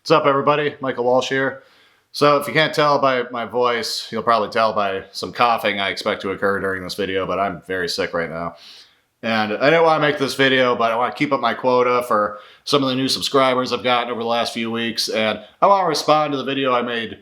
What's up, everybody? Michael Walsh here. So if you can't tell by my voice, you'll probably tell by some coughing I expect to occur during this video, but I'm very sick right now. And I didn't want to make this video, but I want to keep up my quota for some of the new subscribers I've gotten over the last few weeks. And I want to respond to the video I made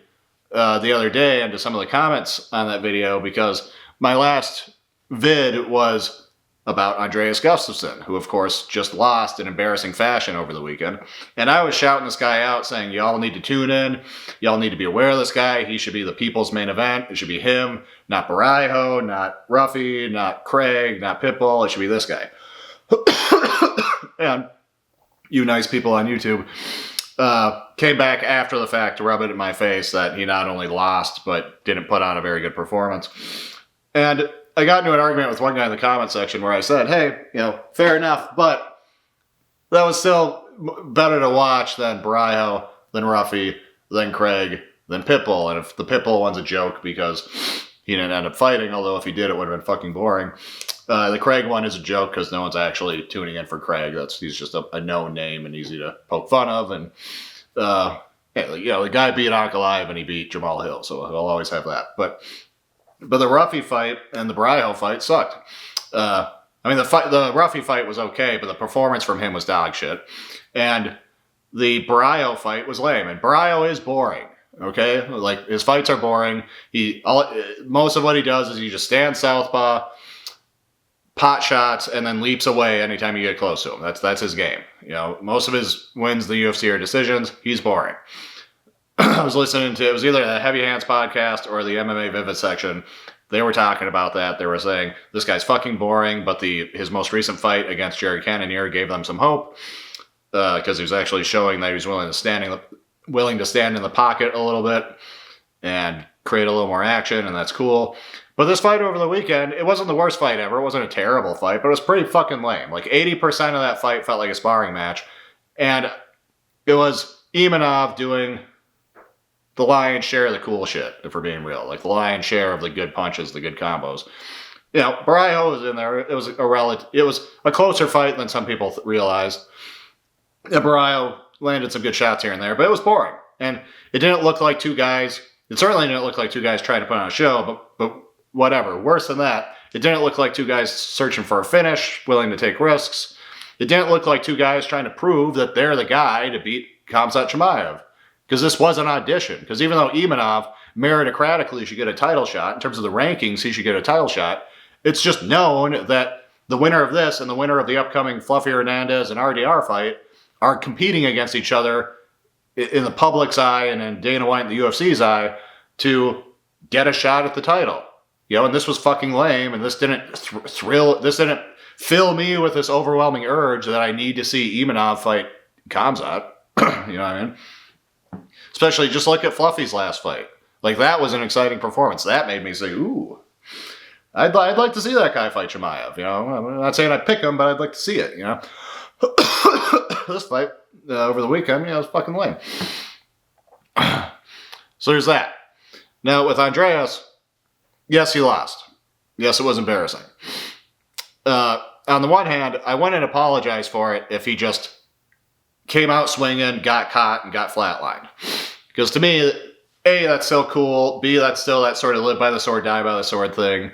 the other day and to some of the comments on that video, because my last vid was about Andreas Gustafsson, who of course just lost in embarrassing fashion over the weekend. And I was shouting this guy out saying, y'all need to tune in. Y'all need to be aware of this guy. He should be the people's main event. It should be him, not Barijo, not Ruffy, not Craig, not Pitbull. It should be this guy. And you nice people on YouTube came back after the fact to rub it in my face that he not only lost, but didn't put on a very good performance. And I got into an argument with one guy in the comment section where I said, hey, fair enough, but that was still better to watch than Barijo, than Ruffy, than Craig, than Pitbull. And if the Pitbull one's a joke because he didn't end up fighting, although if he did, it would have been fucking boring. The Craig one is a joke because no one's actually tuning in for Craig. He's just a known name and easy to poke fun of. And, the guy beat Ankalaev and he beat Jamal Hill, so I'll always have that. But the Ruffy fight and the Barijo fight sucked. The Ruffy fight was okay, but the performance from him was dog shit. And the Barijo fight was lame. And Barijo is boring, okay? Like, his fights are boring. Most of what he does is he just stands southpaw, pot shots, and then leaps away anytime you get close to him. That's his game. Most of his wins the UFC are decisions. He's boring. I was listening to, it was either the Heavy Hands podcast or the MMA Vivid section. They were talking about that. They were saying, this guy's fucking boring, but his most recent fight against Jerry Cannonier gave them some hope, because he was actually showing that he was willing to stand in the pocket a little bit and create a little more action, and that's cool. But this fight over the weekend, it wasn't the worst fight ever. It wasn't a terrible fight, but it was pretty fucking lame. Like, 80% of that fight felt like a sparring match, and it was Imanov doing the lion's share of the cool shit, if we're being real. Like, the lion's share of the good punches, the good combos. Barijo was in there. It was a closer fight than some people realized. Barijo landed some good shots here and there, but it was boring. And it didn't look like two guys. It certainly didn't look like two guys trying to put on a show, but whatever. Worse than that, it didn't look like two guys searching for a finish, willing to take risks. It didn't look like two guys trying to prove that they're the guy to beat Khamzat Chimaev. Because this was an audition. Because even though Imanov meritocratically should get a title shot, in terms of the rankings, he should get a title shot, it's just known that the winner of this and the winner of the upcoming Fluffy Hernandez and RDR fight are competing against each other in the public's eye and in Dana White and the UFC's eye to get a shot at the title. And this was fucking lame, and this didn't this didn't fill me with this overwhelming urge that I need to see Imanov fight Khamzat. You know what I mean? Especially just look at Fluffy's last fight. Like, that was an exciting performance. That made me say, ooh, I'd like to see that guy fight Chimaev. I'm not saying I'd pick him, but I'd like to see it, This fight over the weekend, was fucking lame. So there's that. Now, with Andreas, yes, he lost. Yes, it was embarrassing. On the one hand, I wouldn't apologize for it if he just came out swinging, got caught, and got flatlined. Because to me, A, that's still cool. B, that's still that sort of live by the sword, die by the sword thing.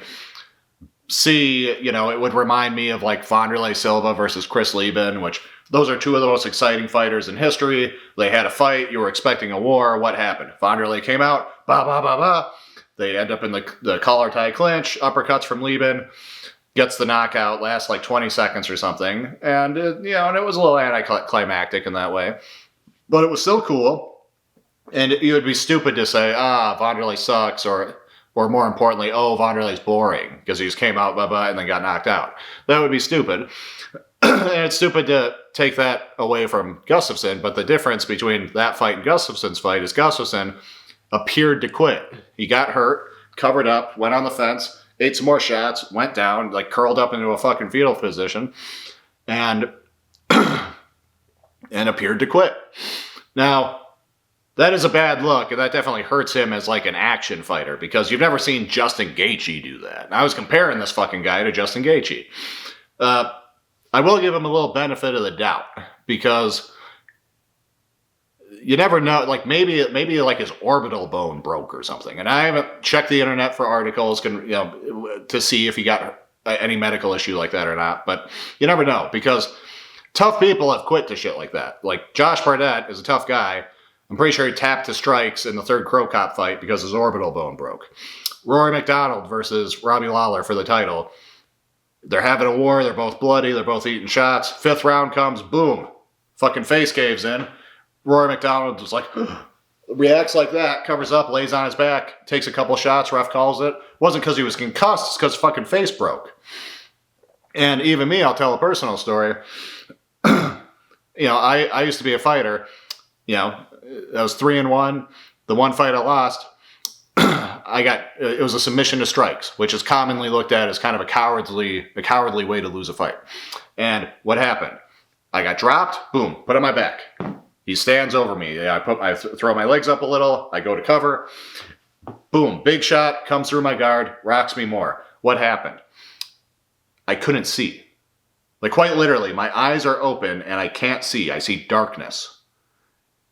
C, it would remind me of like Wanderlei Silva versus Chris Lieben, which those are two of the most exciting fighters in history. They had a fight. You were expecting a war. What happened? Wanderlei came out. Ba, ba, ba, ba. They end up in the collar tie clinch. Uppercuts from Lieben. Gets the knockout, lasts like 20 seconds or something. And, and it was a little anticlimactic in that way. But it was still cool. And you would be stupid to say, Wanderlei sucks, or more importantly, Wanderlei's boring, because he just came out, blah-blah, and then got knocked out. That would be stupid. And it's stupid to take that away from Gustafsson, but the difference between that fight and Gustafsson's fight is Gustafsson appeared to quit. He got hurt, covered up, went on the fence, ate some more shots, went down, like curled up into a fucking fetal position, and appeared to quit. Now, that is a bad look, and that definitely hurts him as like an action fighter, because you've never seen Justin Gaethje do that. And I was comparing this fucking guy to Justin Gaethje. I will give him a little benefit of the doubt, because you never know. Like maybe like his orbital bone broke or something. And I haven't checked the internet for articles, to see if he got any medical issue like that or not. But you never know, because tough people have quit to shit like that. Like Josh Barnett is a tough guy. I'm pretty sure he tapped to strikes in the third Crow Cop fight because his orbital bone broke. Rory McDonald versus Robbie Lawler for the title. They're having a war. They're both bloody. They're both eating shots. Fifth round comes. Boom. Fucking face caves in. Rory McDonald just like reacts like that, covers up, lays on his back, takes a couple shots. Ref calls it. Wasn't because he was concussed. It's because his fucking face broke. And even me, I'll tell a personal story. I used to be a fighter. I was 3-1. The one fight I lost, it was a submission to strikes, which is commonly looked at as kind of a cowardly way to lose a fight. And what happened? I got dropped, boom, put on my back. He stands over me. I throw my legs up a little, I go to cover, boom, big shot, comes through my guard, rocks me more. What happened? I couldn't see. Like quite literally, my eyes are open and I can't see. I see darkness.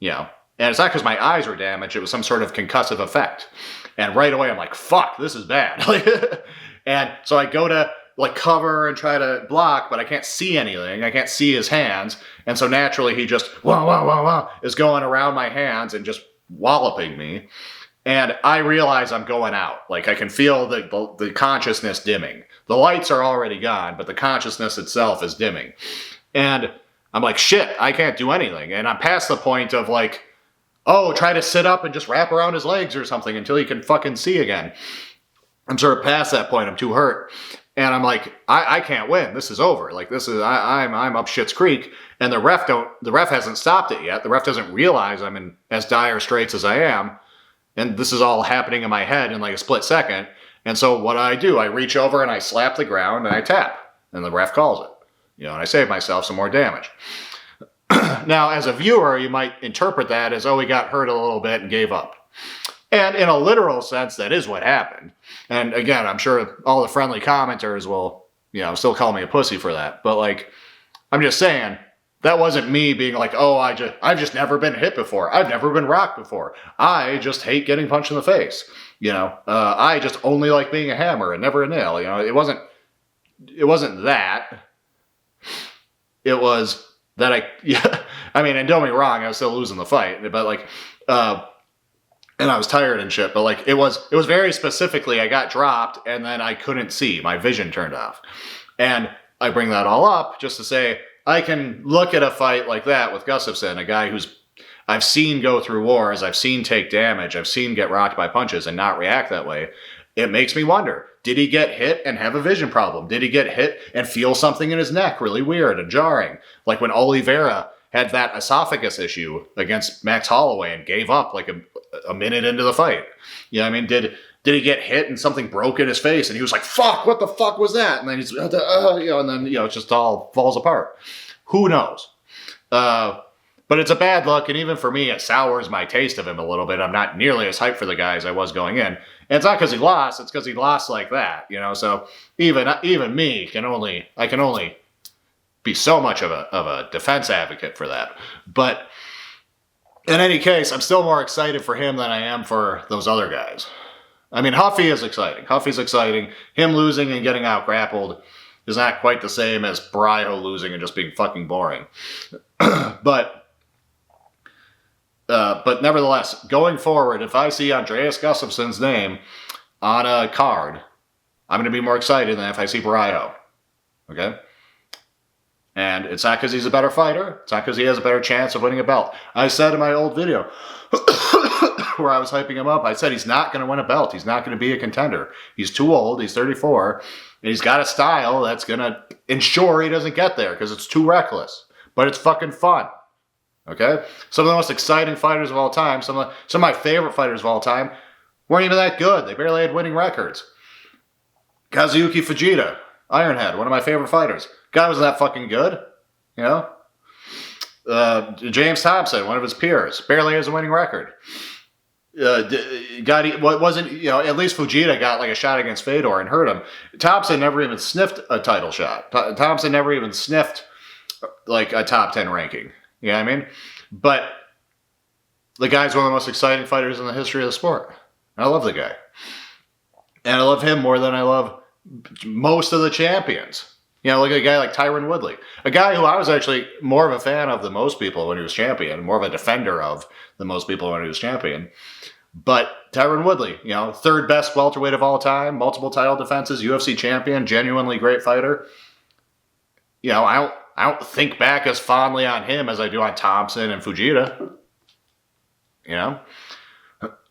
And it's not because my eyes were damaged, it was some sort of concussive effect. And right away I'm like, fuck, this is bad. And so I go to cover and try to block, but I can't see anything. I can't see his hands. And so naturally he just, wah, wah, wah, wah, is going around my hands and just walloping me. And I realize I'm going out. Like I can feel the consciousness dimming. The lights are already gone, but the consciousness itself is dimming. And I'm like, shit, I can't do anything. And I'm past the point of like, oh, try to sit up and just wrap around his legs or something until he can fucking see again. I'm sort of past that point. I'm too hurt. And I'm like, I can't win. This is over. Like I'm up shit's creek. And the ref hasn't stopped it yet. The ref doesn't realize I'm in as dire straits as I am. And this is all happening in my head in like a split second. And so what do? I reach over and I slap the ground and I tap. And the ref calls it. And I save myself some more damage. Now, as a viewer, you might interpret that as, he got hurt a little bit and gave up. And in a literal sense, that is what happened. And again, I'm sure all the friendly commenters will, still call me a pussy for that. But like, I'm just saying, that wasn't me being like, I've just never been hit before. I've never been rocked before. I just hate getting punched in the face. I just only like being a hammer and never a nail. It wasn't that. It was that and don't get me wrong, I was still losing the fight, but like, and I was tired and shit, but like, it was very specifically, I got dropped and then I couldn't see, my vision turned off. And I bring that all up just to say, I can look at a fight like that with Gustafsson, a guy who's I've seen go through wars, I've seen take damage, I've seen get rocked by punches and not react that way. It makes me wonder, did he get hit and have a vision problem? Did he get hit and feel something in his neck really weird and jarring? Like when Oliveira had that esophagus issue against Max Holloway and gave up like a minute into the fight. Did he get hit and something broke in his face and he was like, fuck, what the fuck was that? And then he's, and then, it just all falls apart. Who knows? But it's a bad look, and even for me, it sours my taste of him a little bit. I'm not nearly as hyped for the guy as I was going in. And it's not because he lost, it's because he lost like that, So even me I can only be so much of a defense advocate for that. But in any case, I'm still more excited for him than I am for those other guys. Huffy is exciting. Huffy's exciting. Him losing and getting out grappled is not quite the same as Brio losing and just being fucking boring. But nevertheless, going forward, if I see Andreas Gustafsson's name on a card, I'm going to be more excited than if I see Brio. Okay? And it's not because he's a better fighter. It's not because he has a better chance of winning a belt. I said in my old video where I was hyping him up, I said he's not going to win a belt. He's not going to be a contender. He's too old. He's 34. And he's got a style that's going to ensure he doesn't get there because it's too reckless. But it's fucking fun. Okay? Some of the most exciting fighters of all time, some of my favorite fighters of all time, weren't even that good. They barely had winning records. Kazuyuki Fujita, Ironhead, one of my favorite fighters. Guy wasn't that fucking good, James Thompson, one of his peers, barely has a winning record. At least Fujita got like a shot against Fedor and hurt him. Thompson never even sniffed a title shot. Thompson never even sniffed like a top 10 ranking. You know what I mean? But The guy's one of the most exciting fighters in the history of the sport. And I love the guy. And I love him more than I love most of the champions. You know, look at a guy like Tyron Woodley. A guy who I was actually more of a fan of than most people when he was champion. More of a defender of than most people when he was champion. But Tyron Woodley, you know, third best welterweight of all time, multiple title defenses, UFC champion, genuinely great fighter. You know, I don't think back as fondly on him as I do on Thompson and Fujita. You know?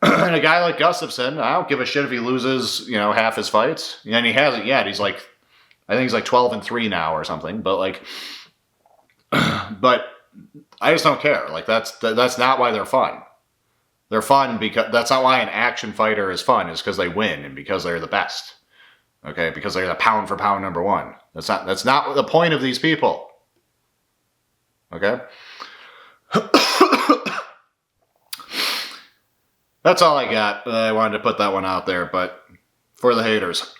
And a guy like Gustafsson, I don't give a shit if he loses, you know, half his fights. And he hasn't yet. He's like, I think he's like 12-3 now or something. But like, but I just don't care. Like that's not why they're fun. They're fun because that's not why an action fighter is fun. Is because they win and because they're the best. Okay, because they're the pound for pound number one. That's not the point of these people. Okay. That's all I got. I wanted to put that one out there, but for the haters.